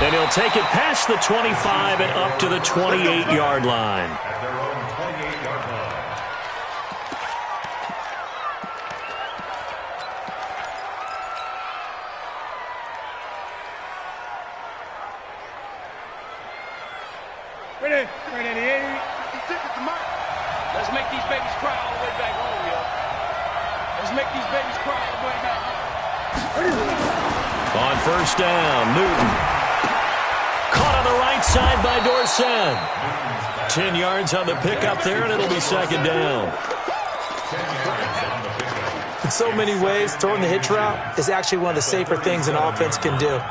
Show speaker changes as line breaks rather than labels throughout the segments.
And he'll take it past the 25 and up to the 28-yard line.
Let's make these babies cry all the way back home, yo. Let's make these babies cry all the way back home.
On first down, Newton. Caught on the right side by Dorsett. 10 yards on the pickup there, and it'll be second down.
In so many ways, throwing the hitch route is actually one of the safer things an offense can do.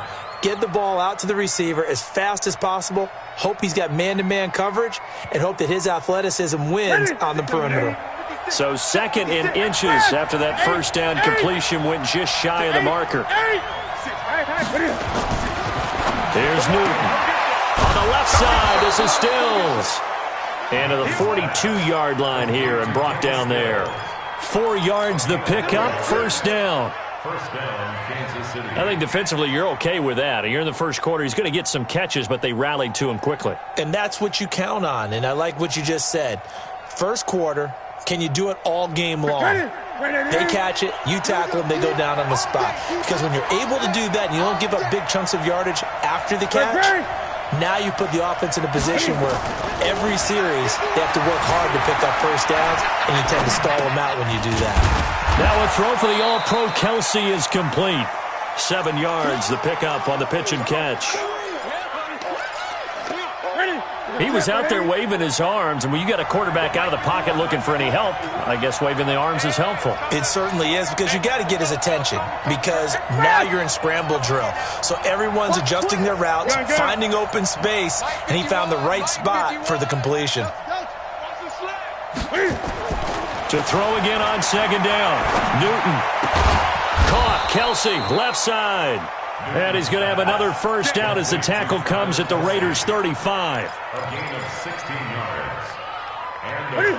Get the ball out to the receiver as fast as possible, hope he's got man-to-man coverage, and hope that his athleticism wins on the perimeter.
So second in inches after that first down completion went just shy of the marker. Here's Newton. On the left side, this is Stills. And to the 42-yard line here and brought down there. 4 yards the pickup, first down. I think defensively you're okay with that. You're in the first quarter. He's going to get some catches, but they rallied to him quickly.
And that's what you count on, and I like what you just said. First quarter, can you do it all game long? They catch it, you tackle them, they go down on the spot. Because when you're able to do that and you don't give up big chunks of yardage after the catch, now you put the offense in a position where every series they have to work hard to pick up first downs, and you tend to stall them out when you do that.
Now a throw for the All-Pro Kelsey is complete. 7 yards, the pickup on the pitch and catch. He was out there waving his arms, and when you got a quarterback out of the pocket looking for any help, I guess waving the arms is helpful.
It certainly is, because you got to get his attention, because now you're in scramble drill. So everyone's adjusting their routes, finding open space, and he found the right spot for the completion.
To throw again on second down. Newton. Caught. Kelsey, left side. And he's going to have another first down as the tackle comes at the Raiders' 35.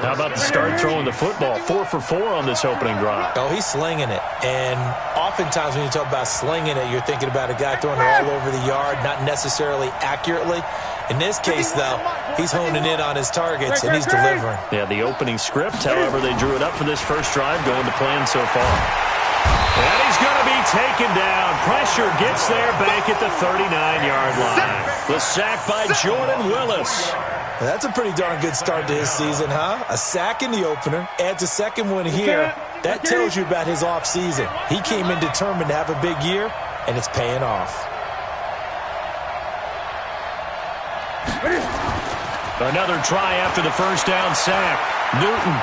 How about the start throwing the football? 4 for 4 on this opening drive.
Oh, he's slinging it. And oftentimes when you talk about slinging it, you're thinking about a guy throwing it all over the yard, not necessarily accurately. In this case, though, he's honing in on his targets, and he's delivering.
Yeah, the opening script, however, they drew it up for this first drive, going to plan so far. And he's going to be taken down. Pressure gets there back at the 39-yard line. The sack by Jordan Willis.
That's a pretty darn good start to his season, huh? A sack in the opener, adds a second one here. That tells you about his offseason. He came in determined to have a big year, and it's paying off.
Another try after the first down sack. Newton.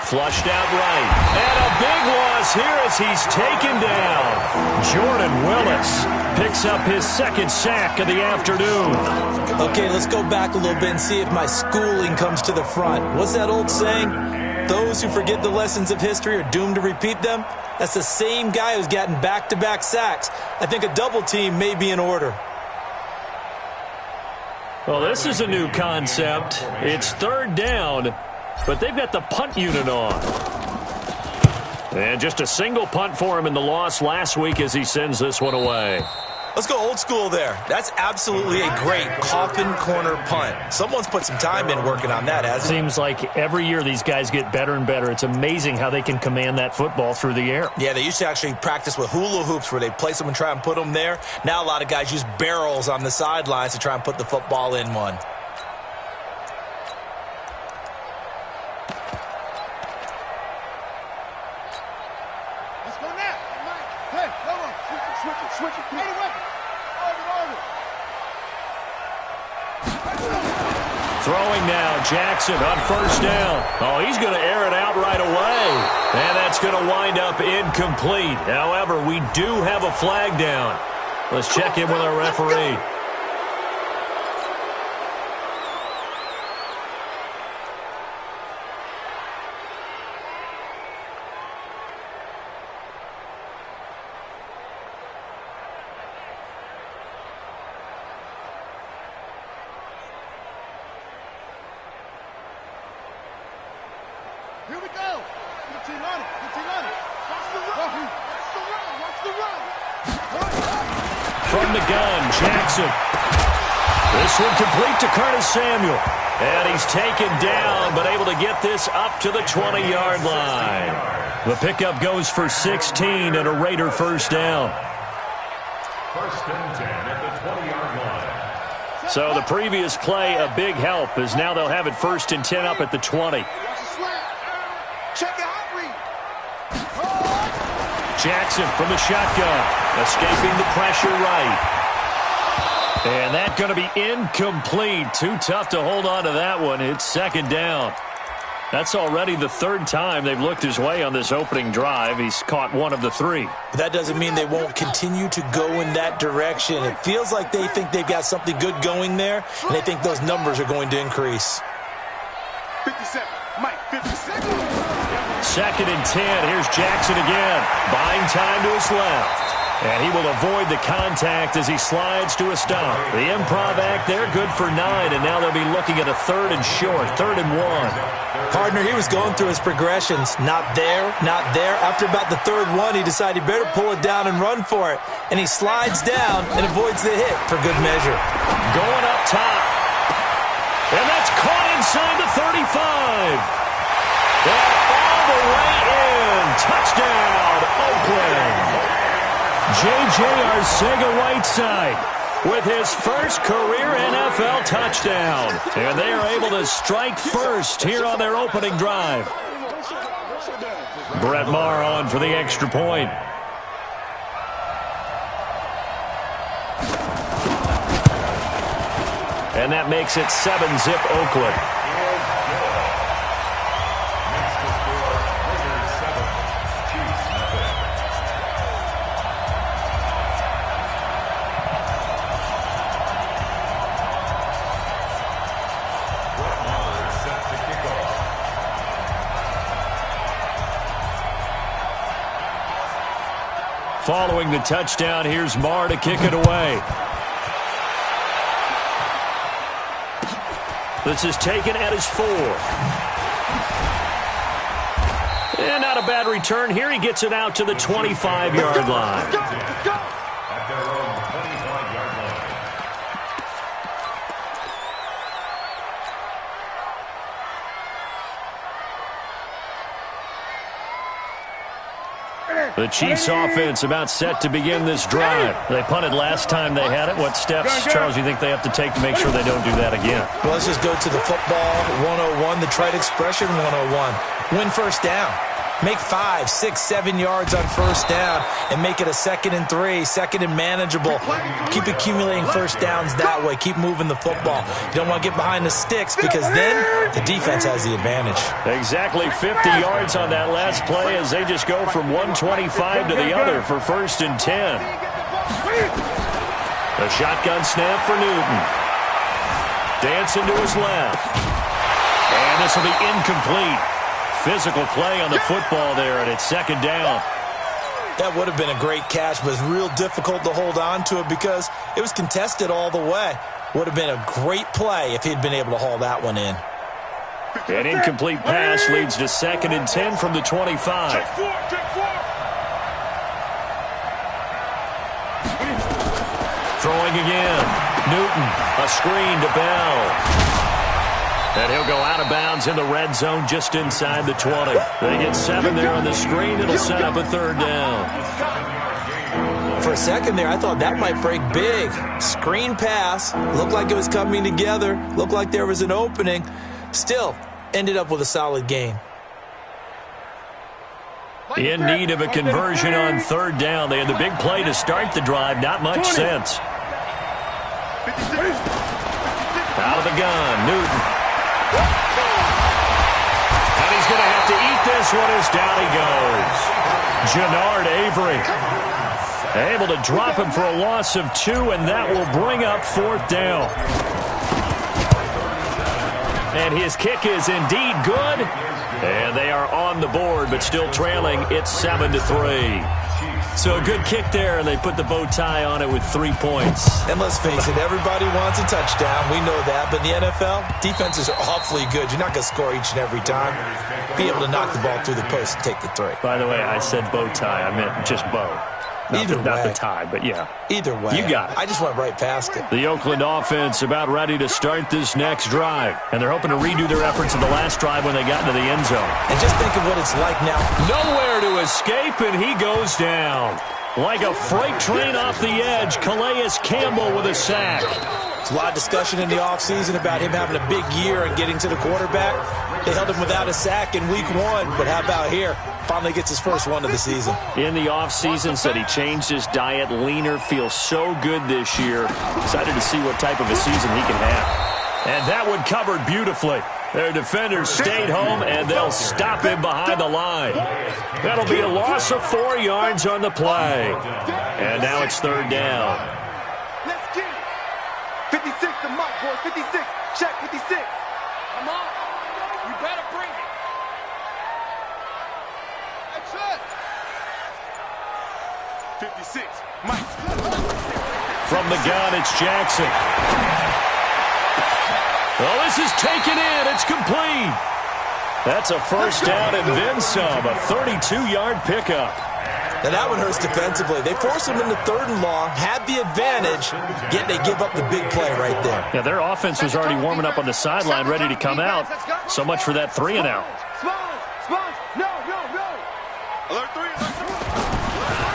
Flushed out right. And a big loss here as he's taken down. Jordan Willis picks up his second sack of the afternoon.
Okay, let's go back a little bit and see if my schooling comes to the front. What's that old saying? Those who forget the lessons of history are doomed to repeat them. That's the same guy who's gotten back-to-back sacks. I think a double team may be in order.
Well, this is a new concept. It's third down, but they've got the punt unit on. And just a single punt for him in the loss last week as he sends this one away.
Let's go old school there. That's absolutely a great coffin corner punt. Someone's put some time in working on that, hasn't it?
Seems like every year these guys get better and better. It's amazing how they can command that football through the air.
Yeah, they used to actually practice with hula hoops where they place them and try and put them there. Now a lot of guys use barrels on the sidelines to try and put the football in one.
Throwing now, Jackson on first down. Oh, he's going to air it out right away. And that's going to wind up incomplete. However, we do have a flag down. Let's check in with our referee.
Here we go. 15 on it. 15 on it. Watch the run. Watch the run.
from the gun. Jackson. This one complete to Curtis Samuel. And he's taken down, but able to get this up to the 20-yard line. The pickup goes for 16 and a Raider first down.
First and 10 at the 20-yard line.
So the previous play, a big help, as now they'll have it first and 10 up at the 20.
Check it out, read.
Jackson from the shotgun, escaping the pressure right. And that's going to be incomplete. Too tough to hold on to that one. It's second down. That's already the third time they've looked his way on this opening drive. He's caught one of the three.
That doesn't mean they won't continue to go in that direction. It feels like they think they've got something good going there, and they think those numbers are going to increase.
57. Mike, 57.
Second and 10. Here's Jackson again. Buying time to his left. And he will avoid the contact as he slides to a stop. The improv act there, good for 9, and now they'll be looking at a third and short, 3rd and 1.
Partner, he was going through his progressions. Not there, not there. After about the third one, he decided he better pull it down and run for it. And he slides down and avoids the hit for good measure.
Going up top. And that's caught inside the 35. And all the way in. Touchdown, Oakland. J.J. Arcega-Whiteside with his first career NFL touchdown. And they are able to strike first here on their opening drive. Brett Maher on for the extra point. And that makes it 7-zip Oakland. Following the touchdown, here's Maher to kick it away. This is taken at his 4. And not a bad return here. He gets it out to the 25-yard line.
At their own 25-yard line.
The Chiefs offense about set to begin this drive. They punted last time they had it. What steps, Charles, you think they have to take to make sure they don't do that again?
Well, let's just go to the football 101, the trite expression 101. Win first down. Make 5, 6, 7 yards on first down and make it a 2nd and 3, 2nd and manageable. Keep accumulating first downs that way. Keep moving the football. You don't want to get behind the sticks because then the defense has the advantage.
Exactly 50 yards on that last play as they just go from 125 to the other for first and 10. The shotgun snap for Newton. Dancing to his left. And this will be incomplete. Physical play on the football there, and it's second down.
That would have been a great catch, but it's real difficult to hold on to it because it was contested all the way. Would have been a great play if he'd been able to haul that one in.
An incomplete pass leads to 2nd and 10 from the 25. Throwing again. Newton, a screen to Bell. And he'll go out of bounds in the red zone just inside the 20. They get 7 there on the screen. It'll set up a 3rd down.
For a second there, I thought that might break big. Screen pass. Looked like it was coming together. Looked like there was an opening. Still, ended up with a solid gain.
In need of a conversion on 3rd down. They had the big play to start the drive. Not much sense. Out of the gun, Newton. And he's going to have to eat this one as down he goes. Jannard Avery able to drop him for a loss of 2, and that will bring up 4th down. And his kick is indeed good. And they are on the board, but still trailing. It's 7-3. So a good kick there, and they put the bow tie on it with 3 points.
And let's face it, everybody wants a touchdown. We know that. But in the NFL, defenses are awfully good. You're not going to score each and every time. Be able to knock the ball through the post and take the 3.
By the way, I said bow tie. I meant just bow. Not the tie, but yeah.
Either way.
You got it.
I just went right past it.
The Oakland offense about ready to start this next drive. And they're hoping to redo their efforts in the last drive when they got into the end zone.
And just think of what it's like now.
Nowhere to escape, and he goes down. Like a freight train off the edge, Calais Campbell with a sack.
There's a lot of discussion in the offseason about him having a big year and getting to the quarterback. They held him without a sack in week 1, but how about here? Finally gets his first one of the season.
In the offseason, said he changed his diet, leaner, feels so good this year. Excited to see what type of a season he can have. And that one covered beautifully. Their defenders stayed home, and they'll stop him behind the line. That'll be a loss of 4 yards on the play. And now it's third down.
Let's get it. 56 to Mike, boys. 56. Check 56. Come on. You better bring it.
That's it.
56. Mike.
From the gun, it's Jackson. Well, this is taken in. It's complete. That's a first down and then some. A 32-yard pickup.
Now that one hurts defensively. They forced him into 3rd and long, had the advantage, yet they give up the big play right there.
Yeah, their offense was already warming up on the sideline, ready to come out. So much for that 3 and out.
Smalls. No. Alert 3.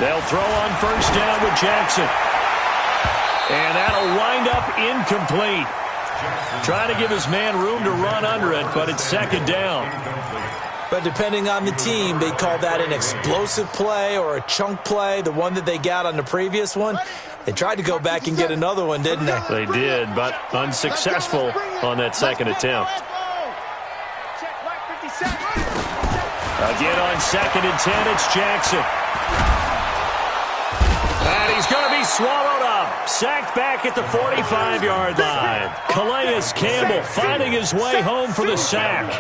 They'll throw on first down with Jackson. And that'll wind up incomplete. Trying to give his man room to run under it, but it's second down.
But depending on the team, they call that an explosive play or a chunk play, the one that they got on the previous one. They tried to go back and get another one, didn't they?
They did, but unsuccessful on that second attempt. Again on 2nd and 10, it's Jackson. And he's going to be swallowed up. Sacked back at the 45-yard line. Calais Campbell finding his way home for the sack.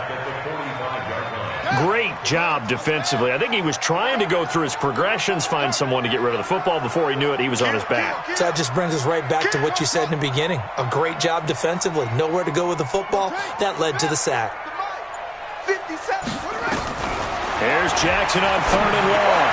Great job defensively. I think he was trying to go through his progressions, find someone to get rid of the football. Before he knew it, he was on his back.
So that just brings us right back to what you said in the beginning. A great job defensively. Nowhere to go with the football. That led to the sack.
57.
Here's Jackson on 3rd and long.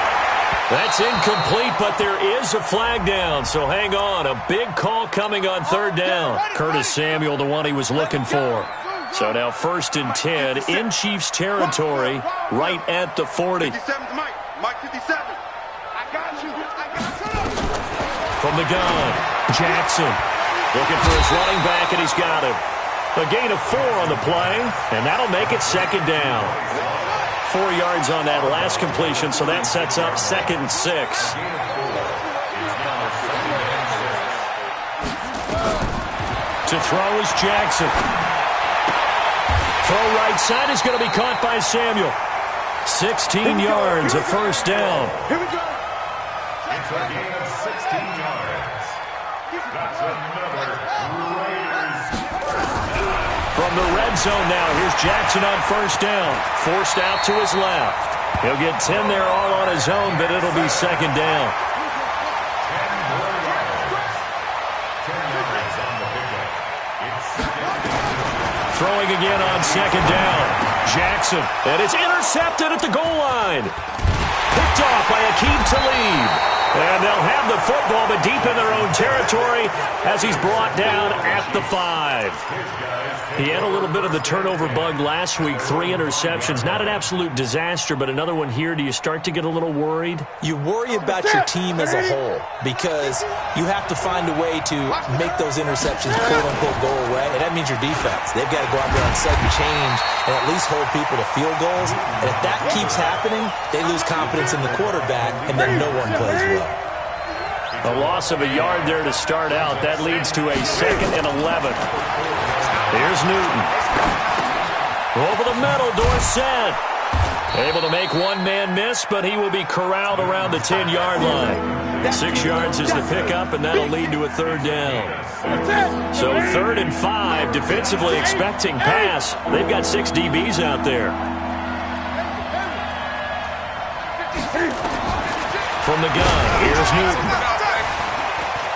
That's incomplete, but there is a flag down, so hang on. A big call coming on 3rd down. Curtis Samuel, the one he was looking for. So now 1st and 10 in Chiefs territory, right at the 40.
57 to Mike. Mike 57. I got you.
From the gun, Jackson looking for his running back, and he's got him. A gain of 4 on the play, and that'll make it second down. 4 yards on that last completion, so that sets up 2nd and 6. To throw is Jackson. Throw right side is going to be caught by Samuel. 16 yards, a first down.
Here we go.
It's a gain of 16 yards. That's another Raiders.
From the red zone now, here's Jackson on first down. Forced out to his left. He'll get 10 there all on his own, but it'll be second down.
10 more yards. 10 yards on the pickup. It's second down.
Throwing again on second down. Jackson, and it's intercepted at the goal line. Picked off by Aqib Talib. And they'll have the football, but deep in their own territory as he's brought down at the 5. He had a little bit of the turnover bug last week, 3 interceptions. Not an absolute disaster, but another one here. Do you start to get a little worried?
You worry about your team as a whole because you have to find a way to make those interceptions quote-unquote go away, and that means your defense. They've got to go out there and set and change and at least hold people to field goals. And if that keeps happening, they lose confidence in the quarterback, and then no one plays well.
A loss of a yard there to start out. That leads to a 2nd and 11. Here's Newton. Over the middle, Dorsett. Able to make one man miss, but he will be corralled around the 10-yard line. 6 yards is the pickup, and that'll lead to a 3rd down. So 3rd and 5, defensively expecting pass. They've got 6 DBs out there. From the gun, here's Newton.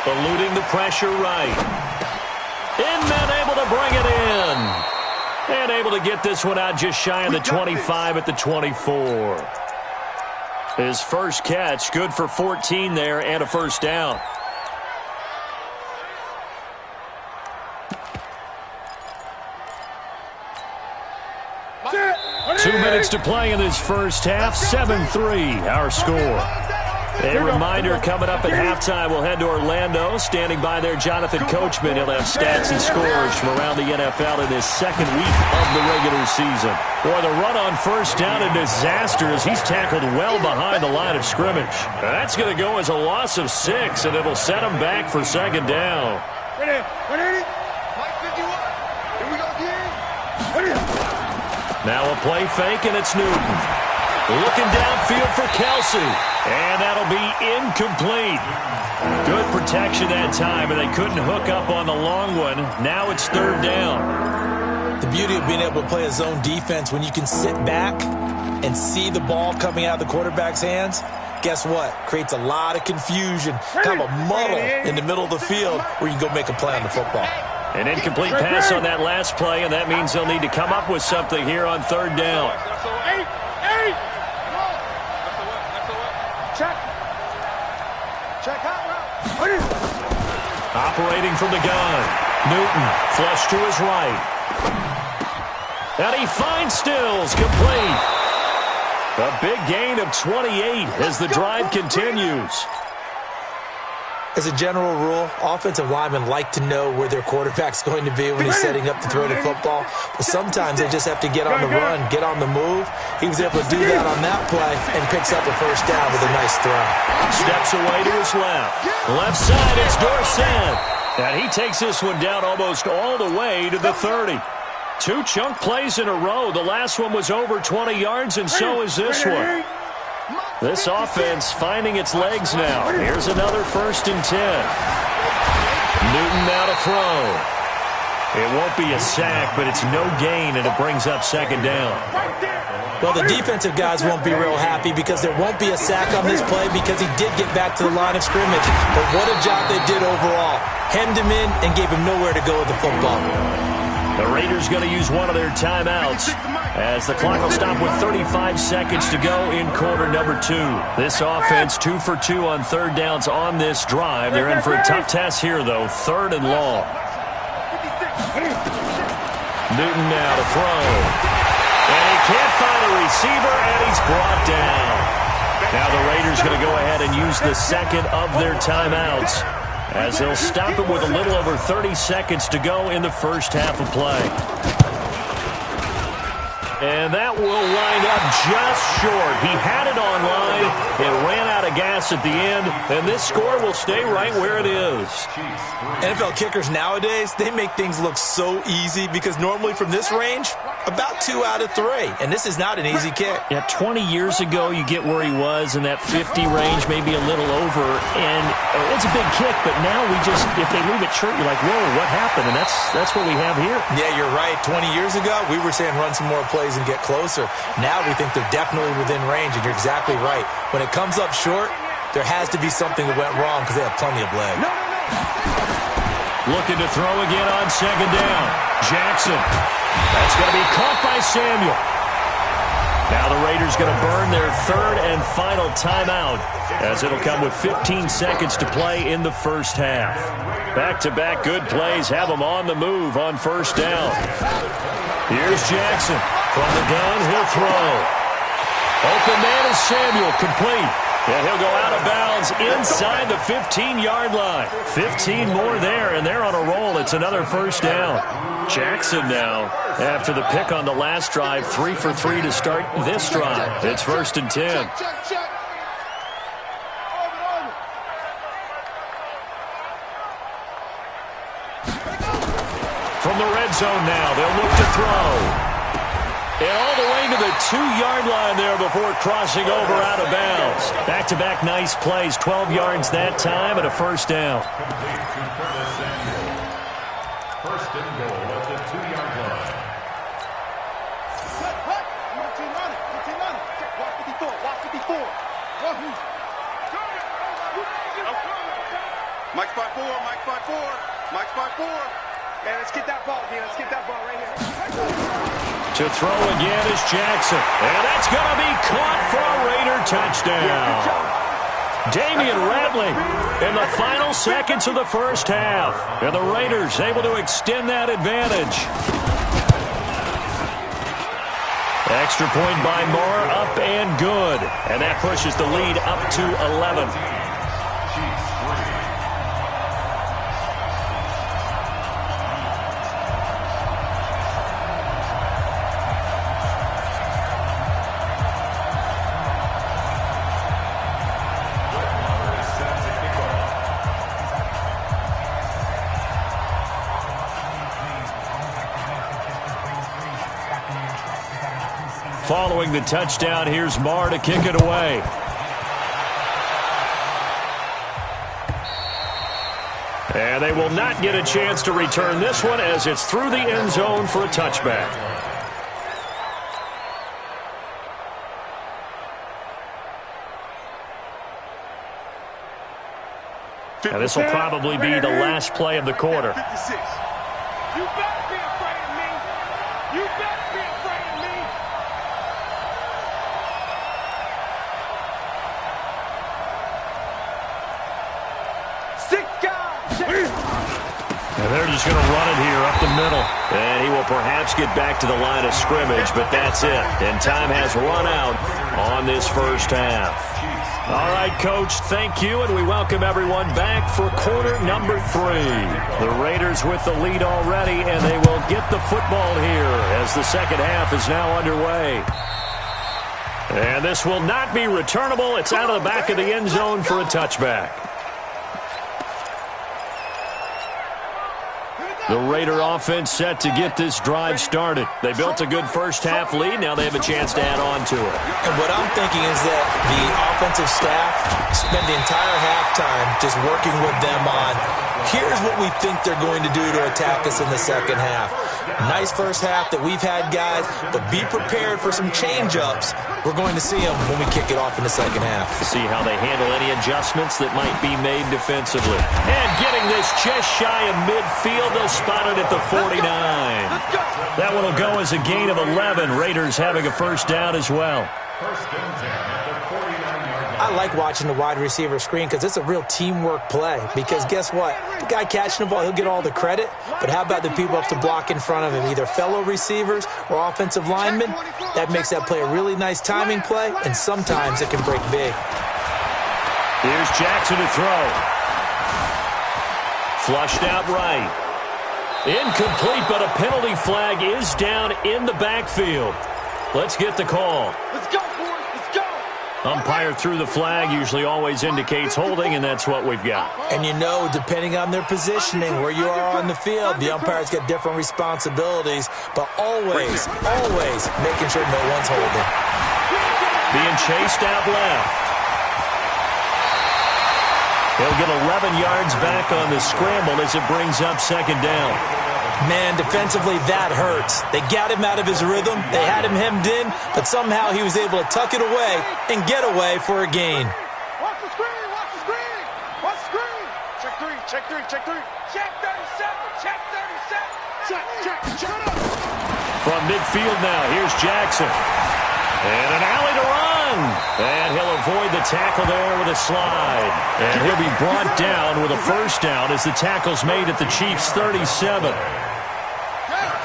Eluding the pressure right. Inman able to bring it in. And able to get this one out just shy of the 25 at the 24. His first catch, good for 14 there and a first down. Two minutes to play in this first half, 7-3 our score. A reminder coming up at halftime, we'll head to Orlando. Standing by there, Jonathan Coachman. He'll have stats and scores from around the NFL in his second week of the regular season. Boy, the run on first down a disaster as he's tackled well behind the line of scrimmage. That's going to go as a loss of 6, and it'll set him back for second down. Now a play fake, and it's Newton. Looking downfield for Kelsey. And that'll be incomplete. Good protection that time, and they couldn't hook up on the long one. Now it's third down.
The beauty of being able to play a zone defense when you can sit back and see the ball coming out of the quarterback's hands, guess what? Creates a lot of confusion, kind of a muddle in the middle of the field where you can go make a play on the football.
An incomplete pass on that last play, and that means they'll need to come up with something here on third down. Operating from the gun. Newton, flush to his right. And he finds Stills, complete. A big gain of 28 as the drive continues.
As a general rule, offensive linemen like to know where their quarterback's going to be when he's setting up to throw the football. But sometimes they just have to get on the run, get on the move. He was able to do that on that play and picks up a first down with a nice throw.
Steps away to his left. Left side, it's Dorsett. And he takes this one down almost all the way to the 30. 2 chunk plays in a row. The last one was over 20 yards, and so is this one. This offense finding its legs now. Here's another 1st and 10. Newton now to throw. It won't be a sack, but it's no gain, and it brings up second down.
Well, the defensive guys won't be real happy because there won't be a sack on this play because he did get back to the line of scrimmage. But what a job they did overall. Hemmed him in and gave him nowhere to go with the football.
The Raiders going to use one of their timeouts as the clock will stop with 35 seconds to go in quarter number 2. This offense 2 for 2 on third downs on this drive. They're in for a tough test here, though. 3rd and long. Newton now to throw. And he can't find a receiver, and he's brought down. Now the Raiders going to go ahead and use the second of their timeouts, as they'll stop it with a little over 30 seconds to go in the first half of play. And that will wind up just short. He had it on line. It ran out of gas at the end, and this score will stay right where it is.
NFL kickers nowadays, they make things look so easy because normally from this range, about 2 out of 3. And this is not an easy kick.
Yeah, 20 years ago, you get where he was in that 50 range, maybe a little over. And it's a big kick, but now we just, if they leave it short, you're like, whoa, what happened? And that's what we have here.
Yeah, you're right. 20 years ago, we were saying run some more plays and get closer. Now we think they're definitely within range, and you're exactly right. When it comes up short, there has to be something that went wrong because they have plenty of leg.
Looking to throw again on second down. Jackson. That's going to be caught by Samuel. Now the Raiders going to burn their 3rd and final timeout, as it'll come with 15 seconds to play in the first half. Back-to-back good plays have them on the move on first down. Here's Jackson. From the gun, he'll throw. Open man is Samuel, complete. And he'll go out of bounds inside the 15-yard line. 15 more there, and they're on a roll. It's another first down. Jackson now, after the pick on the last drive, 3 for 3 to start this drive. It's 1st and 10. From the red zone now, they'll look to throw. And all the way to the 2-yard line there before crossing over out of bounds. Back-to-back nice plays, 12 yards that time and a first down.
First and goal at the 2-yard line.
Mike's by 4, Mike's by 4, Mike's by 4. Hey, let's get that ball, D. Let's get that ball right here.
To throw again is Jackson. And that's going to be caught for a Raider touchdown. Damian Ratley in the final seconds of the first half. And the Raiders able to extend that advantage. Extra point by Moore, up and good. And that pushes the lead up to 11. Following the touchdown, here's Marr to kick it away. And they will not get a chance to return this one as it's through the end zone for a touchback. And this will probably be the last play of the quarter.
56. You better be afraid of me. You better be afraid of me.
And they're just going to run it here up the middle. And he will perhaps get back to the line of scrimmage, but that's it. And time has run out on this first half. All right, Coach, thank you, and we welcome everyone back for quarter number 3. The Raiders with the lead already, and they will get the football here as the second half is now underway. And this will not be returnable. It's out of the back of the end zone for a touchback. The Raider offense set to get this drive started. They built a good first-half lead. Now they have a chance to add on to it.
And what I'm thinking is that the offensive staff spend the entire halftime just working with them on, here's what we think they're going to do to attack us in the second half. Nice first half that we've had, guys, but be prepared for some change-ups. We're going to see them when we kick it off in the second half.
To see how they handle any adjustments that might be made defensively. And getting this just shy of midfield, they'll spot it at the 49. That one will go as a gain of 11. Raiders having a first down as well.
First and 10 at the 49-yard line.
I like watching the wide receiver screen because it's a real teamwork play. Because guess what? The guy catching the ball, he'll get all the credit. But how about the people up to block in front of him, either fellow receivers or offensive linemen? That makes that play a really nice timing play, and sometimes it can break big.
Here's Jackson to throw. Flushed out right. Incomplete, but a penalty flag is down in the backfield. Let's get the call.
Let's go, boys. Let's go.
Umpire threw the flag, usually always indicates holding, and that's what we've got.
And you know, depending on their positioning, where you are on the field, the umpire's got different responsibilities, but always making sure no one's holding.
Being chased out left. He'll get 11 yards back on the scramble as it brings up second down.
Man, defensively, that hurts. They got him out of his rhythm. They had him hemmed in, but somehow he was able to tuck it away and get away for a gain.
Watch the screen. Watch the screen. Watch the screen. Check 3. Check 3. Check 3. Check 37. Check 37. Check. Shut up.
From midfield now, here's Jackson. And an alley to run. And he'll avoid the tackle there with a slide. And he'll be brought down with a first down as the tackle's made at the Chiefs' 37.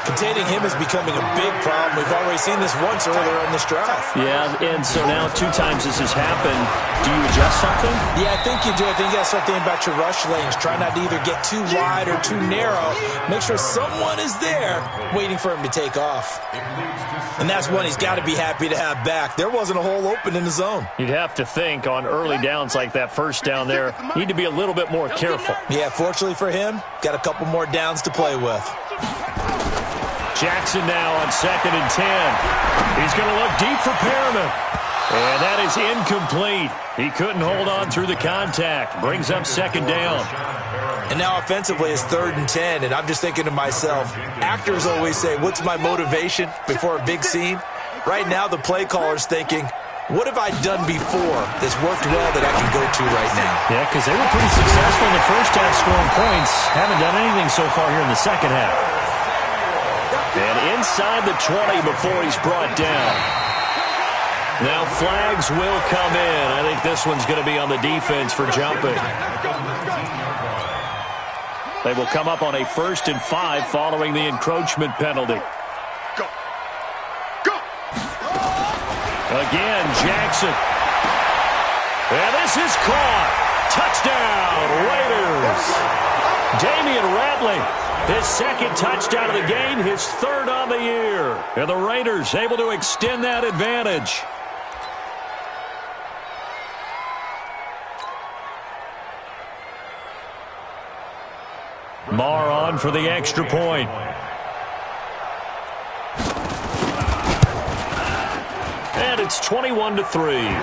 Containing him is becoming a big problem. We've already seen this once earlier in this drive.
Yeah, and so now 2 times this has happened. Do you adjust something?
Yeah, I think you do. I think you got to start thinking about your rush lanes. Try not to either get too wide or too narrow. Make sure someone is there waiting for him to take off. And that's one he's got to be happy to have back. There wasn't a hole open in the zone.
You'd have to think on early downs like that first down there, need to be a little bit more careful.
Yeah, fortunately for him, got a couple more downs to play with.
Jackson now on 2nd and 10. He's going to look deep for Perriman. And that is incomplete. He couldn't hold on through the contact. Brings up second down.
And now offensively it's 3rd and 10. And I'm just thinking to myself, actors always say, what's my motivation before a big scene? Right now the play caller's thinking, What have I done before that's worked well that I can go to right now?
Yeah, because they were pretty successful in the first half scoring points. Haven't done anything so far here in the second half. And inside the 20 before he's brought down. Now flags will come in. I think this one's going to be on the defense for jumping. They will come up on a 1st and 5 following the encroachment penalty. Again, Jackson. And this is caught. Touchdown, Raiders. Damian Ratley, his 2nd touchdown of the game, his 3rd on the year. And the Raiders able to extend that advantage. Marr on for the extra point. And it's 21-3.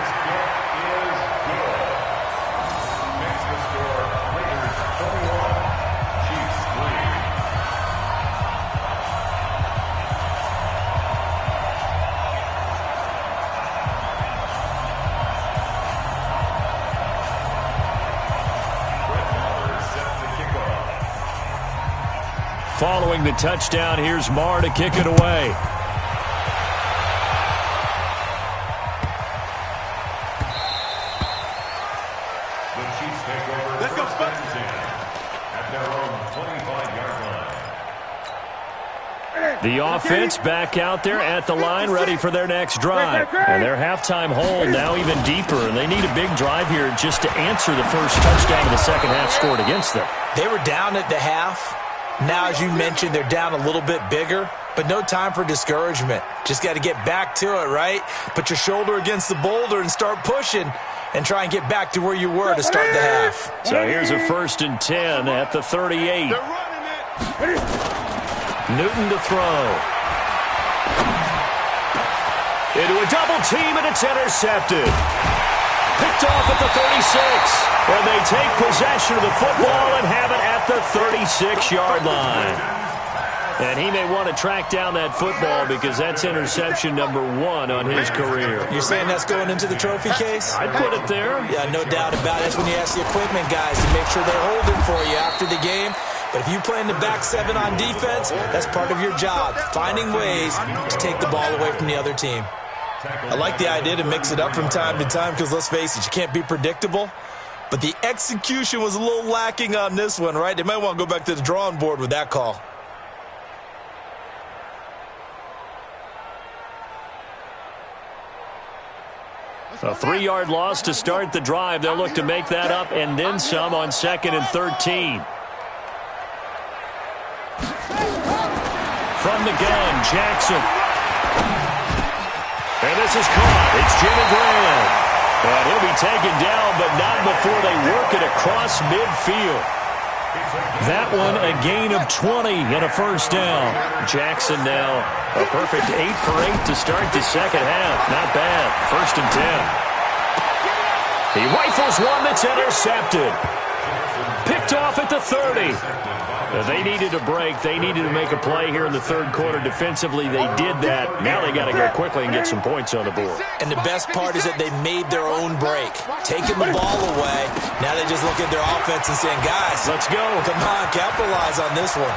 Following the touchdown, here's Marr to kick it away.
The Chiefs take over. Let's go, at their own 25-yard line.
The offense back out there at the line, ready for their next drive. And their halftime hold now even deeper, and they need a big drive here just to answer the first touchdown of the second half scored against them.
They were down at the half. Now, as you mentioned, they're down a little bit bigger, but no time for discouragement. Just got to get back to it, right? Put your shoulder against the boulder and start pushing and try and get back to where you were to start the half.
So here's a 1st and 10 at the 38. Newton to throw. Into a double team, and it's intercepted. Picked off at the 36. And they take possession of the football and have it at the 36-yard line. And he may want to track down that football because that's interception number 1 on his career.
You're saying that's going into the trophy case?
I'd put it there.
Yeah, no doubt about it. That's when you ask the equipment guys to make sure they're holding for you after the game. But if you play in the back 7 on defense, that's part of your job, finding ways to take the ball away from the other team. I like the idea to mix it up from time to time because, let's face it, you can't be predictable. But the execution was a little lacking on this one, right? They might want to go back to the drawing board with that call.
A 3-yard loss to start the drive. They'll look to make that up and then some on 2nd and 13. From the gun, Jackson. And this is caught. It's Jimmy Graham. And he'll be taken down, but not before they work it across midfield. That one a gain of 20 and a 1st down. Jackson now a perfect 8 for 8 to start the second half. Not bad. 1st and 10. He rifles one that's intercepted. Picked off at the 30. They needed a break. They needed to make a play here in the 3rd quarter. Defensively, they did that. Now they got to go quickly and get some points on the board.
And the best part is that they made their own break, taking the ball away. Now they just look at their offense and saying, guys,
let's go.
Come on, capitalize on this one.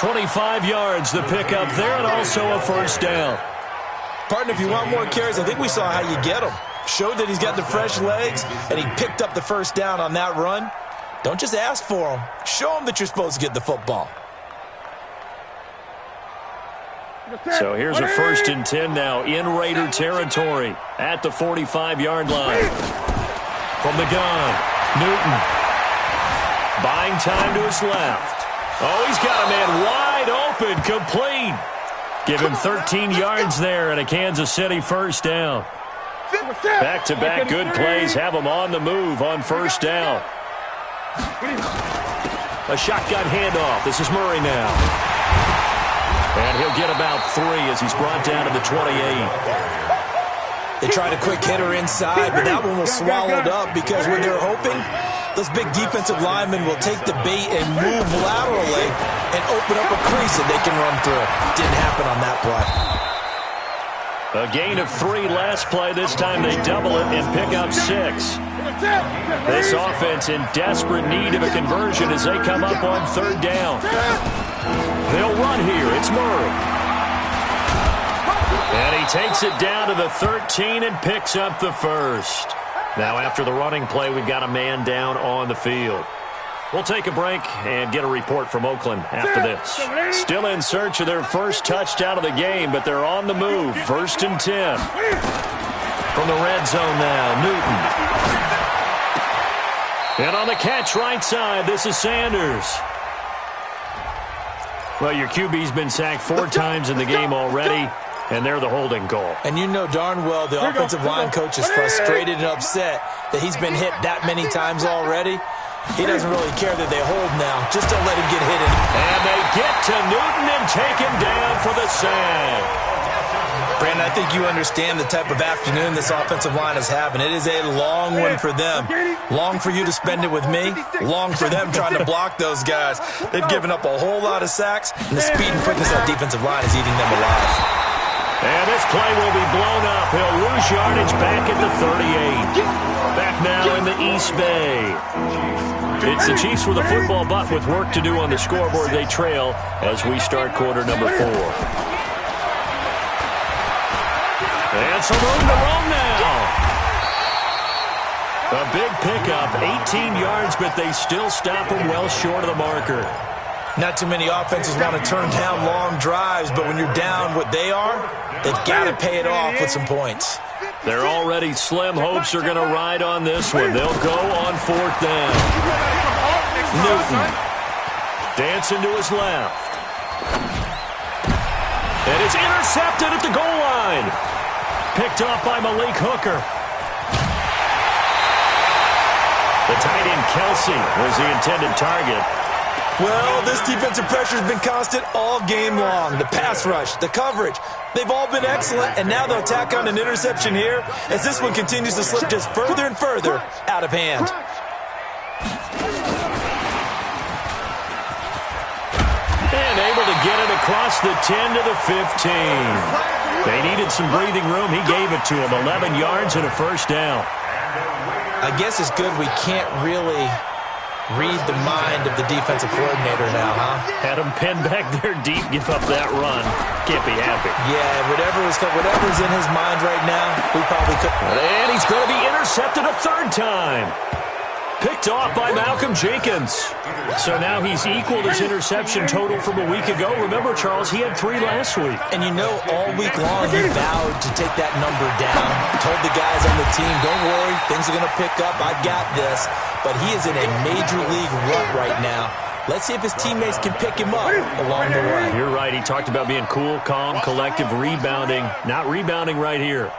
25 yards, the pickup there, and also a 1st down.
Partner, if you want more carries, I think we saw how you get them. Showed that he's got the fresh legs, and he picked up the 1st down on that run. Don't just ask for them. Show them that you're supposed to get the football.
So here's a 1st and 10 now in Raider territory at the 45-yard line. From the gun, Newton. Buying time to his left. Oh, he's got a man wide open, complete. Give him 13 yards there and a Kansas City 1st down. Back-to-back good plays have them on the move on 1st down. A shotgun handoff. This is Murray now. And he'll get about 3 as he's brought down to the 28.
They tried a quick hitter inside, but that one was swallowed up because when they're hoping, those big defensive linemen will take the bait and move laterally and open up a crease that they can run through. Didn't happen on that play.
A gain of 3 last play. This time they double it and pick up 6. This offense in desperate need of a conversion as they come up on 3rd down. They'll run here. It's Murray. And he takes it down to the 13 and picks up the 1st. Now after the running play, we've got a man down on the field. We'll take a break and get a report from Oakland after this. Still in search of their first touchdown of the game, but they're on the move. 1st and 10. From the red zone now, Newton. And on the catch right side, this is Sanders. Well, your QB's been sacked 4 times in the game already, and they're the holding call.
And you know darn well the offensive line coach is frustrated and upset that he's been hit that many times already. He doesn't really care that they hold now. Just don't let him get hit.
And they get to Newton and take him down for the sack.
Brandon, I think you understand the type of afternoon this offensive line is having. It is a long one for them. Long for you to spend it with me. Long for them trying to block those guys. They've given up a whole lot of sacks, and the speed and quickness of that defensive line is eating them alive.
And this play will be blown up. He'll lose yardage back at the 38. Back now in the East Bay. It's the Chiefs with a football, but with work to do on the scoreboard, they trail as we start quarter number 4. And some room to roam now. A big pickup, 18 yards, but they still stop him well short of the marker.
Not too many offenses want to turn down long drives, but when you're down what they are, they've got to pay it off with some points.
They're already slim hopes are going to ride on this one. They'll go on 4th down. Newton dancing to his left. And it's intercepted at the goal line. Picked off by Malik Hooker. The tight end Kelsey was the intended target.
Well, this defensive pressure has been constant all game long. The pass rush, the coverage, they've all been excellent, and now they'll tack on an interception here as this one continues to slip just further and further out of hand.
And able to get it across the 10 to the 15. They needed some breathing room. He gave it to them. 11 yards and a 1st down.
I guess it's good we can't really read the mind of the defensive coordinator now, huh?
Had him pinned back there deep, give up that run. Can't be happy.
Yeah, whatever's in his mind right now, we probably could.
And he's going to be intercepted a 3rd time. Picked off by Malcolm Jenkins. So now he's equaled his interception total from a week ago. Remember, Charles, he had 3 last week.
And you know, all week long he vowed to take that number down. Told the guys on the team, don't worry, things are going to pick up. I've got this. But he is in a major league rut right now. Let's see if his teammates can pick him up along the way.
You're right. He talked about being cool, calm, collective, rebounding. Not rebounding right here.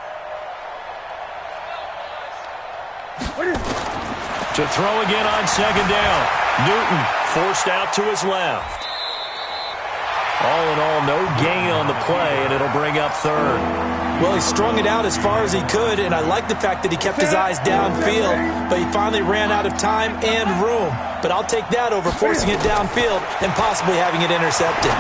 To throw again on 2nd down. Newton forced out to his left. All in all, no gain on the play, and it'll bring up 3rd.
Well, he strung it out as far as he could, and I like the fact that he kept his eyes downfield, but he finally ran out of time and room. But I'll take that over forcing it downfield and possibly having it intercepted.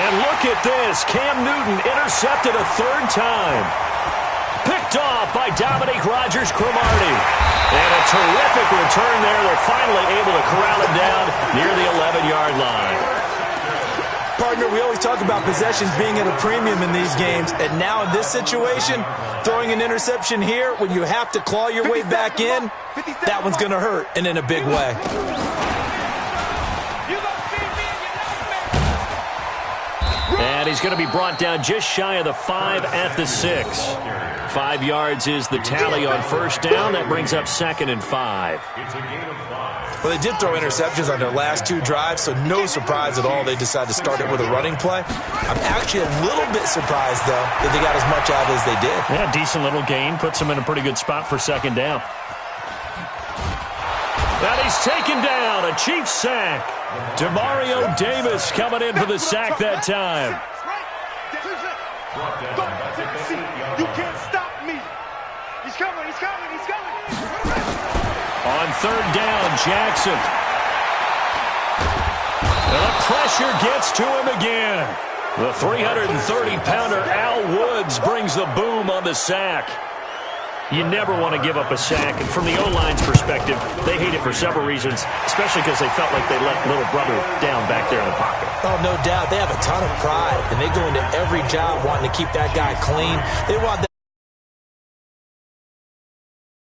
And look at this. Cam Newton intercepted a 3rd time. Picked off by Dominique Rodgers-Cromartie. And a terrific return there. They're finally able to corral him down near the 11-yard line.
Partner, we always talk about possessions being at a premium in these games, and now in this situation, throwing an interception here when you have to claw your way back in, that one's going to hurt, and in a big way.
And he's going to be brought down just shy of the 5 at the 6. 5 yards is the tally on 1st down. That brings up 2nd and 5.
Well, they did throw interceptions on their last 2 drives, so no surprise at all they decided to start it with a running play. I'm actually a little bit surprised, though, that they got as much out as they did.
Yeah, decent little gain. Puts them in a pretty good spot for 2nd down. And he's taken down. A Chiefs sack. Demario Davis coming in for the sack that time.
You can't stop me. He's coming.
On 3rd down, Jackson. And the pressure gets to him again. The 330-pounder Al Woods brings the boom on the sack. You never want to give up a sack, and from the O-line's perspective, they hate it for several reasons, especially because they felt like they let little brother down back there in the pocket.
Oh, no doubt. They have a ton of pride, and they go into every job wanting to keep that guy clean. They want that